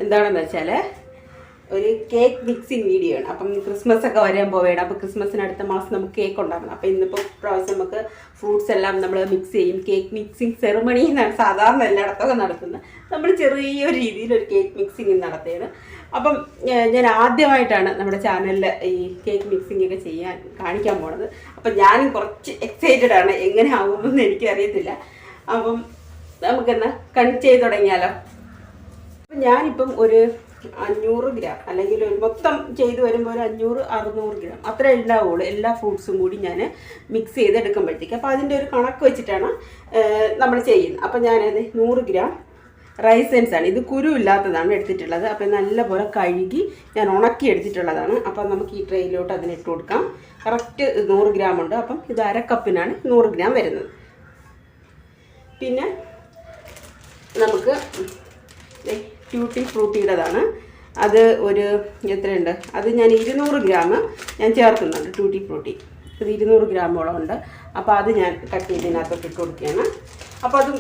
എന്താണെന്ന് വെച്ചാൽ ഒരു കേക്ക് മിക്സിങ് വീഡിയോ ആണ്. അപ്പം ക്രിസ്മസ് ഒക്കെ വരാൻ പോവുകയാണ്. അപ്പോൾ ക്രിസ്മസിന് അടുത്ത മാസം നമുക്ക് കേക്ക് ഉണ്ടാക്കണം. അപ്പോൾ ഇന്നിപ്പോൾ പ്രാവശ്യം നമുക്ക് ഫ്രൂട്ട്സ് എല്ലാം നമ്മൾ മിക്സ് ചെയ്യും. കേക്ക് മിക്സിങ് സെറിമണി എന്നാണ് സാധാരണ എല്ലായിടത്തൊക്കെ നടത്തുന്നത്. നമ്മൾ ചെറിയൊരു രീതിയിൽ ഒരു കേക്ക് മിക്സിങ് നടത്തുകയാണ്. അപ്പം ഞാൻ ആദ്യമായിട്ടാണ് നമ്മുടെ ചാനലിൽ ഈ കേക്ക് മിക്സിംഗ് ഒക്കെ കാണിക്കാൻ പോണത്. അപ്പം ഞാനും കുറച്ച് എക്സൈറ്റഡ് ആണ്. എങ്ങനെ ആകുമെന്നൊന്നും എനിക്കറിയത്തില്ല. അപ്പം നമുക്കെന്നാ ചെയ്ത് തുടങ്ങിയാലോ. അപ്പം ഞാനിപ്പം ഒരു 500 ഗ്രാം അല്ലെങ്കിൽ ഒരു മൊത്തം ചെയ്ത് വരുമ്പോൾ ഒരു 500-600 ഗ്രാം അത്ര ഉണ്ടാവുള്ളൂ. എല്ലാ ഫ്രൂട്ട്സും കൂടി ഞാൻ മിക്സ് ചെയ്തെടുക്കുമ്പോഴത്തേക്ക്. അപ്പോൾ അതിൻ്റെ ഒരു കണക്ക് വെച്ചിട്ടാണ് നമ്മൾ ചെയ്യുന്നത്. അപ്പോൾ ഞാനത് 100 ഗ്രാം റൈസൻസ് ആണ്. ഇത് കുരു ഇല്ലാത്തതാണ് എടുത്തിട്ടുള്ളത്. അപ്പോൾ നല്ലപോലെ കഴുകി ഞാൻ ഉണക്കി എടുത്തിട്ടുള്ളതാണ്. അപ്പം നമുക്ക് ഈ ട്രെയിലോട്ട് അതിനിട്ട് കൊടുക്കാം. കറക്റ്റ് 100 ഗ്രാം ഉണ്ട്. അപ്പം ഇത് അരക്കപ്പിനാണ് 100 ഗ്രാം വരുന്നത്. പിന്നെ നമുക്ക് ട്യൂട്ടി ഫ്രൂട്ടിയുടേതാണ്. അത് ഒരു എത്രയുണ്ട്, അത് ഞാൻ 200 ഗ്രാം ഞാൻ ചേർക്കുന്നുണ്ട്. ട്യൂട്ടി ഫ്രൂട്ടി അത് 200 ഗ്രാമോളം ഉണ്ട്. അപ്പോൾ അത് ഞാൻ കട്ട് ചെയ്തതിനകത്തോട്ട് ഇട്ട് കൊടുക്കുകയാണ്. അപ്പോൾ അതും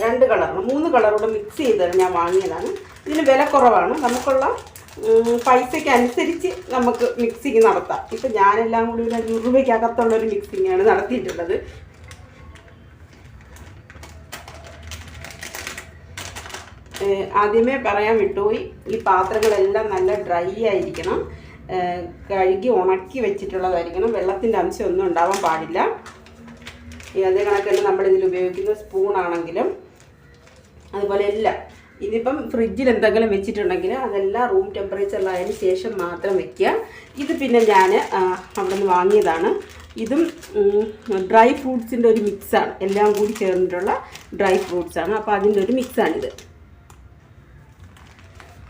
രണ്ട് കളറാണ്, 3 കളറൂടെ മിക്സ് ചെയ്തത് ഞാൻ വാങ്ങിയതാണ്. ഇതിന് വില കുറവാണ്. നമുക്കുള്ള പൈസയ്ക്ക് അനുസരിച്ച് നമുക്ക് മിക്സിങ് നടത്താം. ഇപ്പം ഞാനെല്ലാം കൂടി ഒരു 500 രൂപയ്ക്കകത്തുള്ളൊരു മിക്സിങ്ങാണ് നടത്തിയിട്ടുള്ളത്. ആദ്യമേ പറയാൻ വിട്ടുപോയി, ഈ പാത്രങ്ങളെല്ലാം നല്ല ഡ്രൈ ആയിരിക്കണം. കഴുകി ഉണക്കി വെച്ചിട്ടുള്ളതായിരിക്കണം. വെള്ളത്തിൻ്റെ അംശമൊന്നും ഉണ്ടാവാൻ പാടില്ല. അതേ കണക്ക് തന്നെ നമ്മളിതിൽ ഉപയോഗിക്കുന്ന സ്പൂണാണെങ്കിലും അതുപോലെ എല്ലാം. ഇതിപ്പം ഫ്രിഡ്ജിൽ എന്തെങ്കിലും വെച്ചിട്ടുണ്ടെങ്കിൽ അതെല്ലാം റൂം ടെമ്പറേച്ചറിലായതിന് ശേഷം മാത്രം വെക്കുക. ഇത് പിന്നെ ഞാൻ അവിടെ നിന്ന് വാങ്ങിയതാണ്. ഇതും ഡ്രൈ ഫ്രൂട്ട്സിൻ്റെ ഒരു മിക്സാണ്. എല്ലാം കൂടി ചേർന്നിട്ടുള്ള ഡ്രൈ ഫ്രൂട്ട്സാണ്. അപ്പോൾ അതിൻ്റെ ഒരു മിക്സാണിത്.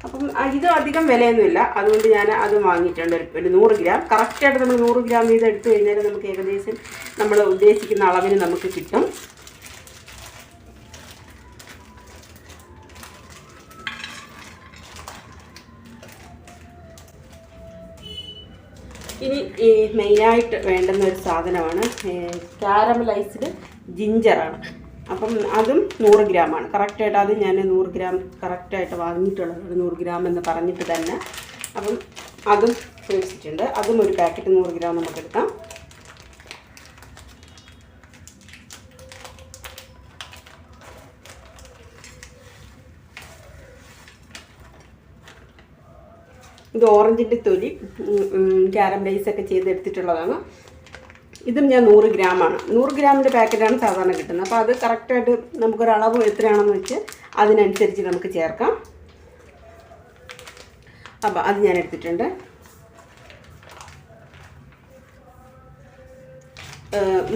അപ്പം ഇത് അധികം വിലയൊന്നുമില്ല. അതുകൊണ്ട് ഞാൻ അത് വാങ്ങിയിട്ടുണ്ട്. ഒരു 100 ഗ്രാം കറക്റ്റായിട്ട് നമ്മൾ 100 ഗ്രാം വീതം എടുത്തു കഴിഞ്ഞാൽ നമുക്ക് ഏകദേശം നമ്മൾ ഉദ്ദേശിക്കുന്ന അളവിന് നമുക്ക് കിട്ടും. ഇനി ഈ മെയിനായിട്ട് വേണ്ടുന്ന ഒരു സാധനമാണ് കാരമലൈസ്ഡ് ജിഞ്ചറാണ്. അപ്പം അതും 100 ഗ്രാമാണ്. കറക്റ്റായിട്ട് അത് ഞാൻ 100 ഗ്രാം കറക്റ്റായിട്ട് വാങ്ങിയിട്ടുള്ളത്. 100 ഗ്രാം എന്ന് പറഞ്ഞിട്ട് തന്നെ. അപ്പം അതും മേടിച്ചിട്ടുണ്ട്. അതും ഒരു പാക്കറ്റ് 100 ഗ്രാം നമുക്ക് എടുക്കാം. ഇത് ഓറഞ്ചിൻ്റെ തൊലി കാരമലൈസൊക്കെ ചെയ്തെടുത്തിട്ടുള്ളതാണ്. ഇതും ഞാൻ 100 ഗ്രാമാണ്. 100 ഗ്രാമിൻ്റെ പാക്കറ്റാണ് സാധാരണ കിട്ടുന്നത്. അപ്പോൾ അത് കറക്റ്റായിട്ട് നമുക്കൊരളവ് എത്രയാണെന്ന് വെച്ച് അതിനനുസരിച്ച് നമുക്ക് ചേർക്കാം. അപ്പോൾ അത് ഞാൻ എടുത്തിട്ടുണ്ട്.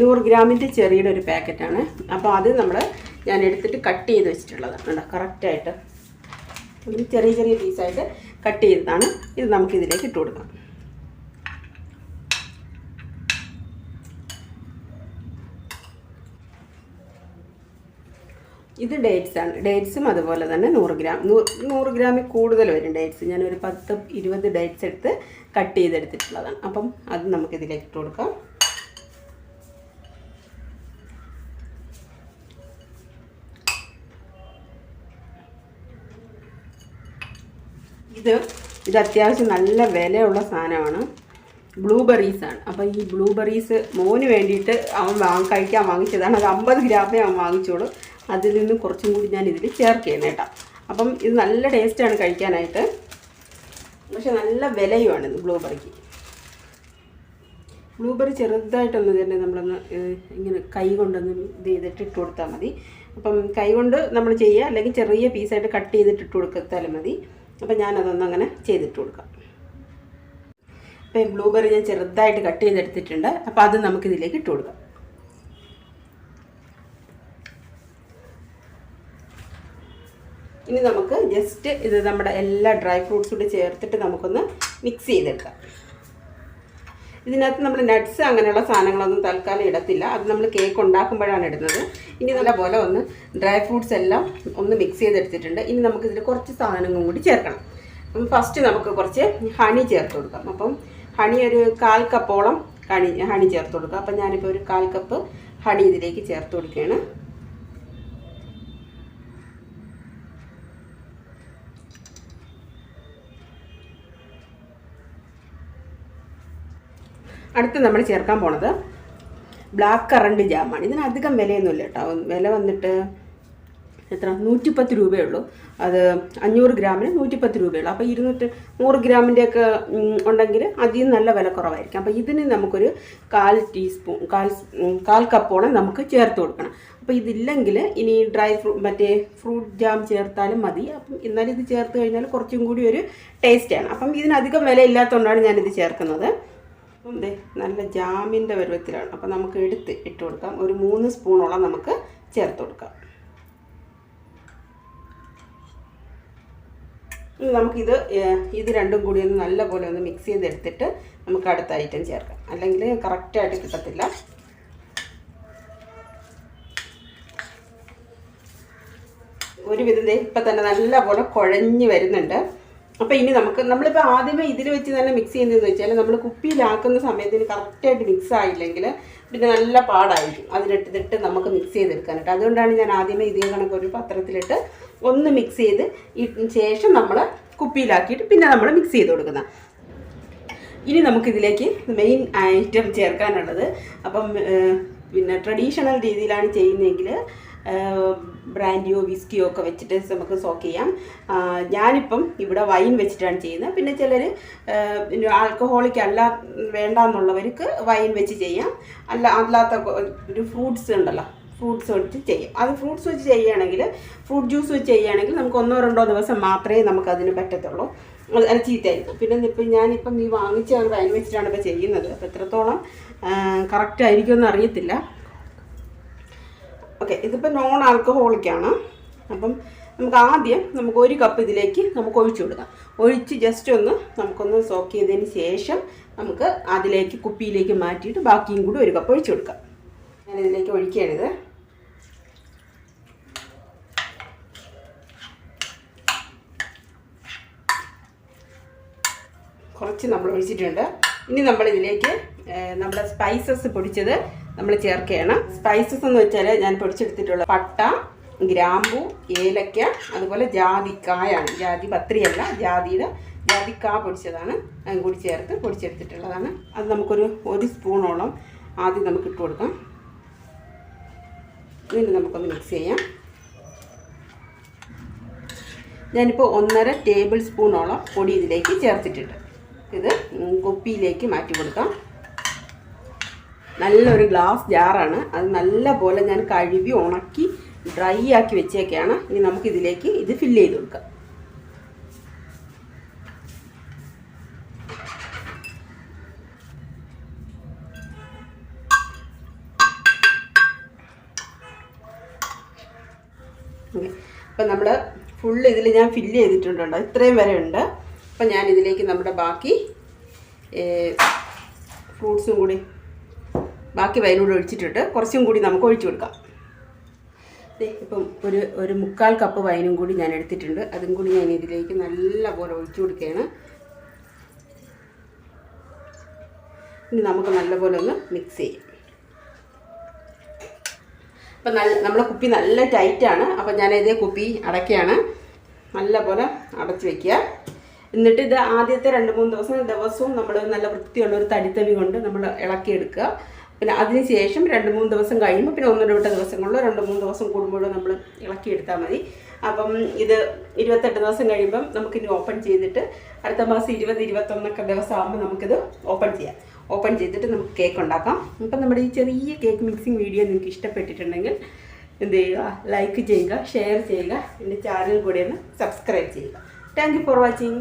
100 ഗ്രാമിൻ്റെ ചെറിയുടെ ഒരു പാക്കറ്റാണ്. അപ്പോൾ അത് ഞാൻ എടുത്തിട്ട് കട്ട് ചെയ്ത് വെച്ചിട്ടുള്ളതാണ്. കേട്ടോ, കറക്റ്റായിട്ട് ചെറിയ ചെറിയ പീസായിട്ട് കട്ട് ചെയ്തതാണ്. ഇത് നമുക്കിതിലേക്ക് ഇട്ട് കൊടുക്കാം. ഇത് ഡേറ്റ്സാണ്. ഡേറ്റ്സും അതുപോലെ തന്നെ 100 ഗ്രാമിൽ കൂടുതൽ വരും ഡേറ്റ്സ്. ഞാനൊരു 10-20 ഡേറ്റ്സ് എടുത്ത് കട്ട് ചെയ്തെടുത്തിട്ടുള്ളതാണ്. അപ്പം അത് നമുക്കിതിലേക്ക് ഇട്ട് കൊടുക്കാം. ഇത് അത്യാവശ്യം നല്ല വിലയുള്ള സാധനമാണ്. ബ്ലൂബെറീസാണ്. അപ്പോൾ ഈ ബ്ലൂബെറീസ് മോന് വേണ്ടിയിട്ട് അവൻ കഴിക്കാൻ വാങ്ങിച്ചതാണ്. അത് 50 ഗ്രാമേ അവൻ വാങ്ങിച്ചോളൂ. അതിൽ നിന്ന് കുറച്ചും കൂടി ഞാൻ ഇതിൽ ചേർക്കുകയാണ് കേട്ടോ. അപ്പം ഇത് നല്ല ടേസ്റ്റാണ് കഴിക്കാനായിട്ട്. പക്ഷെ നല്ല വിലയുമാണ് ഇത് ബ്ലൂബെറിക്ക്. ബ്ലൂബെറി ചെറുതായിട്ടൊന്ന് തന്നെ നമ്മളൊന്ന് ഇങ്ങനെ കൈ കൊണ്ടൊന്ന് ഇത് ചെയ്തിട്ട് ഇട്ട് കൊടുത്താൽ മതി. അപ്പം കൈ കൊണ്ട് നമ്മൾ ചെയ്യുക, അല്ലെങ്കിൽ ചെറിയ പീസായിട്ട് കട്ട് ചെയ്തിട്ട് ഇട്ട് കൊടുത്താലും മതി. അപ്പം ഞാനതൊന്ന് അങ്ങനെ ചെയ്തിട്ട് കൊടുക്കാം. അപ്പം ബ്ലൂബെറി ഞാൻ ചെറുതായിട്ട് കട്ട് ചെയ്തെടുത്തിട്ടുണ്ട്. അപ്പോൾ അത് നമുക്കിതിലേക്ക് ഇട്ട് കൊടുക്കാം. ഇനി നമുക്ക് ജസ്റ്റ് ഇത് നമ്മുടെ എല്ലാ ഡ്രൈ ഫ്രൂട്ട്സും കൂടി ചേർത്തിട്ട് നമുക്കൊന്ന് മിക്സ് ചെയ്തെടുക്കാം. ഇതിനകത്ത് നമ്മൾ നട്ട്സ് അങ്ങനെയുള്ള സാധനങ്ങളൊന്നും തൽക്കാലം ഇടത്തില്ല. അത് നമ്മൾ കേക്ക് ഉണ്ടാക്കുമ്പോഴാണ് ഇടുന്നത്. ഇനി നല്ലപോലെ ഒന്ന് ഡ്രൈ ഫ്രൂട്ട്സ് എല്ലാം ഒന്ന് മിക്സ് ചെയ്തെടുത്തിട്ടുണ്ട്. ഇനി നമുക്കിതിൽ കുറച്ച് സാധനങ്ങളും കൂടി ചേർക്കണം. അപ്പം ഫസ്റ്റ് നമുക്ക് കുറച്ച് ഹണി ചേർത്ത് കൊടുക്കാം. അപ്പം ഹണി ഒരു 1/4 കപ്പോളം ഹണി ചേർത്ത് കൊടുക്കാം. അപ്പം ഞാനിപ്പോൾ ഒരു 1/4 കപ്പ് ഹണി ഇതിലേക്ക് ചേർത്ത് കൊടുക്കുകയാണ്. അടുത്ത് നമ്മൾ ചേർക്കാൻ പോണത് ബ്ലാക്ക് കറണ്ട് ജാമാണ്. ഇതിന് അധികം വിലയൊന്നുമില്ല കേട്ടോ. വില വന്നിട്ട് എത്ര 110 രൂപയേ ഉള്ളൂ. അത് 500 ഗ്രാമിന് 110 രൂപയുള്ളൂ. അപ്പോൾ 100 ഗ്രാമിൻ്റെയൊക്കെ ഉണ്ടെങ്കിൽ അതിന് നല്ല വില കുറവായിരിക്കും. അപ്പോൾ ഇതിന് നമുക്കൊരു 1/4 ടീസ്പൂൺ 1/4 കപ്പോളം നമുക്ക് ചേർത്ത് കൊടുക്കണം. അപ്പോൾ ഇതില്ലെങ്കിൽ ഇനി ഡ്രൈ ഫ്രൂട്ട് ജാം ചേർത്താലും മതി. അപ്പം എന്നാലും ഇത് ചേർത്ത് കഴിഞ്ഞാൽ കുറച്ചും കൂടി ഒരു ടേസ്റ്റാണ്. അപ്പം ഇതിനധികം വില ഇല്ലാത്തതുകൊണ്ടാണ് ഞാനിത് ചേർക്കുന്നത്. അപ്പം ഇതേ നല്ല ജാമിൻ്റെ പരുവത്തിലാണ്. അപ്പം നമുക്ക് ഇട്ട് കൊടുക്കാം. ഒരു 3 സ്പൂണോളം നമുക്ക് ചേർത്ത് കൊടുക്കാം. നമുക്കിത് രണ്ടും കൂടി ഒന്ന് നല്ലപോലെ ഒന്ന് മിക്സ് ചെയ്തെടുത്തിട്ട് നമുക്ക് അടുത്ത ഐറ്റം ചേർക്കാം. അല്ലെങ്കിൽ കറക്റ്റായിട്ട് കിട്ടത്തില്ല. ഒരുവിധം ഇപ്പം തന്നെ നല്ലപോലെ കുഴഞ്ഞ് വരുന്നുണ്ട്. അപ്പോൾ ഇനി നമ്മളിപ്പോൾ ആദ്യമേ ഇതിൽ വെച്ച് തന്നെ മിക്സ് ചെയ്യുന്നതെന്ന് വെച്ചാൽ നമ്മൾ കുപ്പിയിലാക്കുന്ന സമയത്തിന് കറക്റ്റായിട്ട് മിക്സ് ആയില്ലെങ്കിൽ പിന്നെ നല്ല പാടായിരിക്കും അതിലിട്ടിട്ട് നമുക്ക് മിക്സ് ചെയ്തെടുക്കാനായിട്ട്. അതുകൊണ്ടാണ് ഞാൻ ആദ്യമേ ഇതേ കണക്ക് ഒരു പാത്രത്തിലിട്ട് ഒന്ന് മിക്സ് ചെയ്ത് ശേഷം നമ്മൾ കുപ്പിയിലാക്കിയിട്ട് പിന്നെ നമ്മൾ മിക്സ് ചെയ്ത് കൊടുക്കുന്നത്. ഇനി നമുക്കിതിലേക്ക് മെയിൻ ഐറ്റം ചേർക്കാനുള്ളത്, അപ്പം പിന്നെ ട്രഡീഷണൽ രീതിയിലാണ് ചെയ്യുന്നതെങ്കിൽ ബ്രാൻഡിയോ വിസ്കിയോ ഒക്കെ വെച്ചിട്ട് നമുക്ക് സോക്ക് ചെയ്യാം. ഞാനിപ്പം ഇവിടെ വൈൻ വെച്ചിട്ടാണ് ചെയ്യുന്നത്. പിന്നെ ചിലർ ആൽക്കഹോളിക് വേണ്ടെന്നുള്ളവർക്ക് വൈൻ വെച്ച് ചെയ്യാം. അല്ലാത്ത ഒരു ഫ്രൂട്ട്സ് ഉണ്ടല്ലോ, ഫ്രൂട്ട്സ് വെച്ച് ചെയ്യും. അത് ഫ്രൂട്ട്സ് വെച്ച് ചെയ്യുകയാണെങ്കിൽ, ഫ്രൂട്ട് ജ്യൂസ് വെച്ച് ചെയ്യുകയാണെങ്കിൽ നമുക്ക് 1-2 ദിവസം മാത്രമേ നമുക്കതിന് പറ്റത്തുള്ളൂ. അത് ചീത്തയായിരിക്കും. പിന്നെ ഞാനിപ്പം ഈ വാങ്ങിച്ച ഒരു വൈൻ വെച്ചിട്ടാണ് ഇപ്പോൾ ചെയ്യുന്നത്. അപ്പോൾ എത്രത്തോളം കറക്റ്റ് ആയിരിക്കുമെന്ന് അറിയത്തില്ല. ഓക്കെ, ഇതിപ്പോൾ നോൺ ആൽക്കഹോളിക്കാണ്. അപ്പം നമുക്ക് 1 കപ്പ് ഇതിലേക്ക് നമുക്ക് ഒഴിച്ചു കൊടുക്കാം. ഒഴിച്ച് ജസ്റ്റ് നമുക്കൊന്ന് സോക്ക് ചെയ്തതിന് ശേഷം നമുക്ക് അതിലേക്ക് കുപ്പിയിലേക്ക് മാറ്റിയിട്ട് ബാക്കിയും കൂടി 1 കപ്പ് ഒഴിച്ചു കൊടുക്കാം. ഞാനിതിലേക്ക് ഒഴിക്കരുത്. കുറച്ച് നമ്മൾ ഒഴിച്ചിട്ടുണ്ട്. ഇനി നമ്മളിതിലേക്ക് നമ്മുടെ സ്പൈസസ് പൊടിച്ചത് നമ്മൾ ചേർക്കുകയാണ്. സ്പൈസസ് എന്ന് വെച്ചാൽ ഞാൻ പൊടിച്ചെടുത്തിട്ടുള്ള പട്ട, ഗ്രാമ്പു, ഏലക്ക, അതുപോലെ ജാതിക്കായാണ്. ജാതി പത്രിയല്ല, ജാതിക്ക പൊടിച്ചതാണ്. അതും കൂടി ചേർത്ത് പൊടിച്ചെടുത്തിട്ടുള്ളതാണ്. അത് നമുക്കൊരു 1 സ്പൂണോളം ആദ്യം നമുക്ക് ഇട്ട് കൊടുക്കാം. ഇതിന് നമുക്കൊന്ന് മിക്സ് ചെയ്യാം. ഞാനിപ്പോൾ 1.5 ടേബിൾ സ്പൂണോളം പൊടി ഇതിലേക്ക് ചേർത്തിട്ടുണ്ട്. ഇത് കുപ്പിയിലേക്ക് മാറ്റി കൊടുക്കാം. നല്ലൊരു ഗ്ലാസ് ജാറാണ്. അത് നല്ല പോലെ ഞാൻ കഴുകി ഉണക്കി ഡ്രൈ ആക്കി വെച്ചേക്കാണ്. ഇനി നമുക്കിതിലേക്ക് ഇത് ഫില്ല് ചെയ്ത് കൊടുക്കാം. അപ്പം നമ്മൾ ഫുള്ള് ഇതിൽ ഞാൻ ഫില്ല് ചെയ്തിട്ടുണ്ടോ, ഇത്രയും വരെ ഉണ്ട്. അപ്പം ഞാനിതിലേക്ക് നമ്മുടെ ബാക്കി ഫ്രൂട്ട്സും കൂടി ബാക്കി വൈനൂടെ ഒഴിച്ചിട്ടിട്ട് കുറച്ചും കൂടി നമുക്ക് ഒഴിച്ചു കൊടുക്കാം. ഇപ്പം ഒരു 1/4 കപ്പ് വൈനും കൂടി ഞാൻ എടുത്തിട്ടുണ്ട്. അതും കൂടി ഞാൻ ഇതിലേക്ക് നല്ലപോലെ ഒഴിച്ചു കൊടുക്കുകയാണ്. ഇനി നമുക്ക് നല്ലപോലെ ഒന്ന് മിക്സ് ചെയ്യാം. അപ്പം നമ്മളെ കുപ്പി നല്ല ടൈറ്റാണ്. അപ്പം ഞാനിതേ കുപ്പി അടയ്ക്കുകയാണ്. നല്ലപോലെ അടച്ചു വയ്ക്കുക. എന്നിട്ട് ഇത് ആദ്യത്തെ 2-3 ദിവസവും നമ്മൾ നല്ല വൃത്തിയുള്ള ഒരു തടിത്തവി കൊണ്ട് നമ്മൾ ഇളക്കിയെടുക്കുക. പിന്നെ അതിന് ശേഷം 2-3 ദിവസം കഴിയുമ്പോൾ പിന്നെ 1-2 ദിവസങ്ങളിലോ 2-3 ദിവസം കൂടുമ്പോഴോ നമ്മൾ ഇളക്കിയെടുത്താൽ മതി. അപ്പം ഇത് 28 ദിവസം കഴിയുമ്പം നമുക്കിനി ഓപ്പൺ ചെയ്തിട്ട് അടുത്ത മാസം 20-21 ദിവസം ആകുമ്പോൾ നമുക്കിത് ഓപ്പൺ ചെയ്യാം. ഓപ്പൺ ചെയ്തിട്ട് നമുക്ക് കേക്ക് ഉണ്ടാക്കാം. അപ്പം നമ്മുടെ ഈ ചെറിയ കേക്ക് മിക്സിങ് വീഡിയോ നിങ്ങൾക്ക് ഇഷ്ടപ്പെട്ടിട്ടുണ്ടെങ്കിൽ എന്ത് ചെയ്യുക, ലൈക്ക് ചെയ്യുക, ഷെയർ ചെയ്യുക, എൻ്റെ ചാനൽ കൂടെ ഒന്ന് സബ്സ്ക്രൈബ് ചെയ്യുക. Thank you for watching.